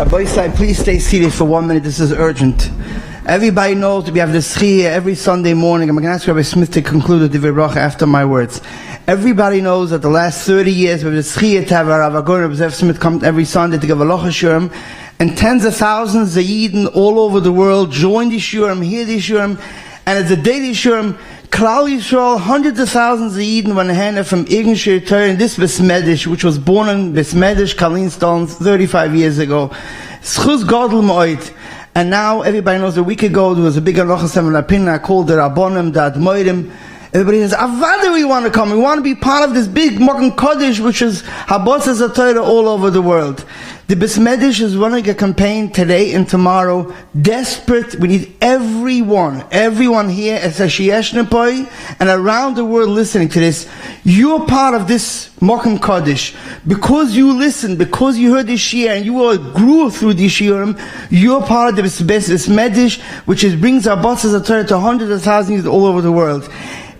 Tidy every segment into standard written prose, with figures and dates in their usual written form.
Rabbi Side, please stay seated for 1 minute. This is urgent. Everybody knows that we have the schiyah every Sunday morning. I'm going to ask Rabbi Smith to conclude the divrei bracha after my words. Everybody knows that the last 30 years we have the schiyah to have Rav Avrohom Pam Smith come every Sunday to give a shiurim, and tens of thousands of Yidden all over the world join the shiurim, hear the shiurim, and it's a daily shiurim. Klal Yisroel, hundreds of thousands of Yidden went hand from Irgun Shiurai Torah in this disseminated, which was born in disseminated Kalin Stones 35 years ago. Zechus Gadol Moed. And now everybody knows a week ago there was a big halacha seminar called the Rabbonim, the Admorim. Everybody says, Avada, we want to come. We want to be part of this big makom kodesh, which is Habotzas Torah all over the world. The Besmedish is running a campaign today and tomorrow. Desperate. We need everyone here at Sashiyeshnapoi and around the world listening to this. You're part of this makom kodesh. Because you listened, because you heard this shiur, and you all grew through this shiurim, you're part of the Besmedish, which brings Habotzas Torah to hundreds of thousands all over the world.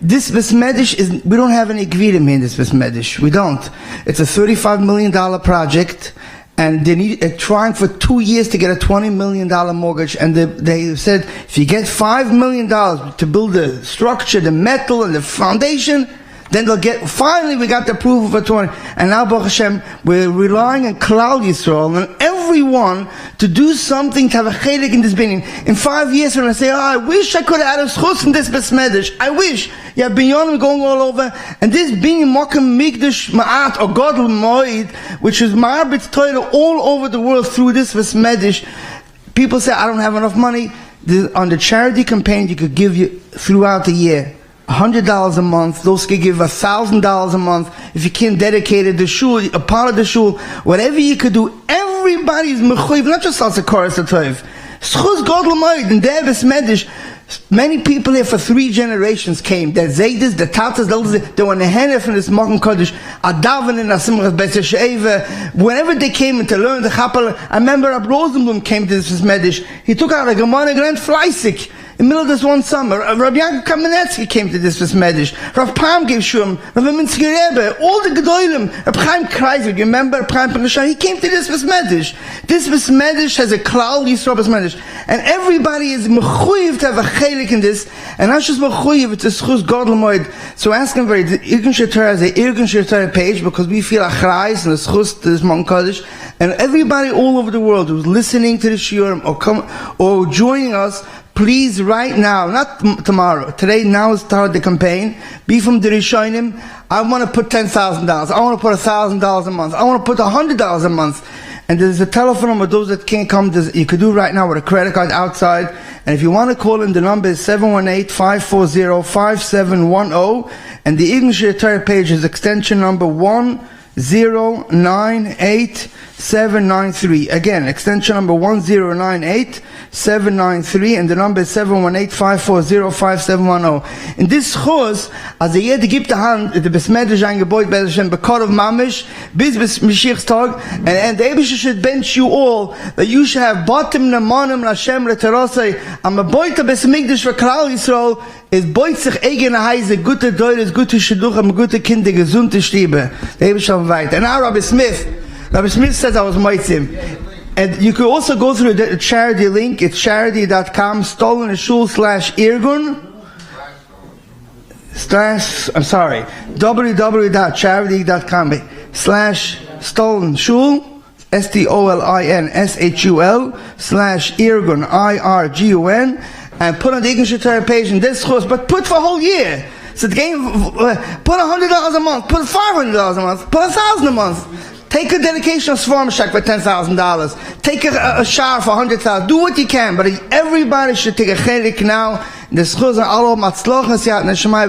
This Besmedish is, we don't have any gvidim in this Besmedish. We don't. It's a $35 million project, and they trying for 2 years to get a $20 million mortgage, and they said, if you get $5 million to build the structure, the metal, and the foundation, then they'll get, finally we got the approval for 20. And now, Baruch Hashem, we're relying on Klal Yisroel and everyone to do something to have a chelik in this binyan. In 5 years when I say, I wish I could have had a zechus in this besmedish. I wish. You have binyanim going all over. And this binyan makom mikdash ma'at or Gadol Moed, which is marbitz Torah all over the world through this besmedish. People say, I don't have enough money. On the charity campaign, you could give you throughout the year $100 a month. Those could give $1,000 a month. If you can't dedicate it to shul, a part of the shul, whatever you could do, everybody's mechuyev, not just as a chorus of Tov. Zechus Gadol Moed and der Besmedish. Many people here for 3 generations came. The Zaydis, the Tatas, the elders, they were in the hand from this makom kodesh. Adavan and Asimchas Beis Sheva. Whenever they came to learn the chapel, I remember Rav Rosenblum came to this Besmedish. He took out a Gemara Grand Fleisig. In the middle of this one summer, Rabbi Yaakov Kamenetsky came to this Besmedish. Rav Pam gave shiurim. Rav Menashe Klein, all the Gedolim. Rav Chaim Kreiswirth, you remember Rav Chaim Pinchos Sheinberg? He came to this Besmedish. This Besmedish has a Klal Yisroel Besmedish, and everybody is mechuyev to have a chelik in this. And not just mechuyev, it's a zechus Gadol Moed. So ask him, the Irgun Shiurai Torah has a Irgun Shiurai Torah page because we feel achrais and a zechus to this makom kodesh. And everybody all over the world who's listening to the shiurim or joining us, please, right now, not tomorrow, today, now start the campaign. Be from the Rishonim. I want to put $10,000. I want to put $1,000 a month. I want to put $100 a month. And there's a telephone number, those that can't come, you could do right now with a credit card outside. And if you want to call in, the number is 718-540-5710. And the Irgun Shiurai Torah page is extension number 1098793. Again, extension number 1098793, and the number is 718-540-5710. In this chos, as the jeder gibt the hand, the besmedish angeboit by Hashem, bekor of mamish, bis Mashiach's tag, and the Eibusher should bench you all, that you should have bottom namanim Hashem leterosei, am a boit of besmigdash for Klal Yisroel, is boit sich eigene heise, gute Deures, gute Shidduchim, gute Kinder, gesunde Stiebe. The Eibusher weiter. And now Rabbi Smith says I was mitzim. And you could also go through the charity link. It's charity.com, Stoliner Shul /Irgun. www.charity.com /Stoliner Shul, STOLINSHUL /Irgun, IRGUN, and put on the Irgun Shiurai Torah page in this course, but put for a whole year. So the game, put $100 a month, put $500 a month, put $1,000 a month. Take a dedication of Svarm Shack for $10,000. Take a shower for $100,000. Do what you can, but everybody should take a chelik now. The zechus and all of matzlochas yat neshama.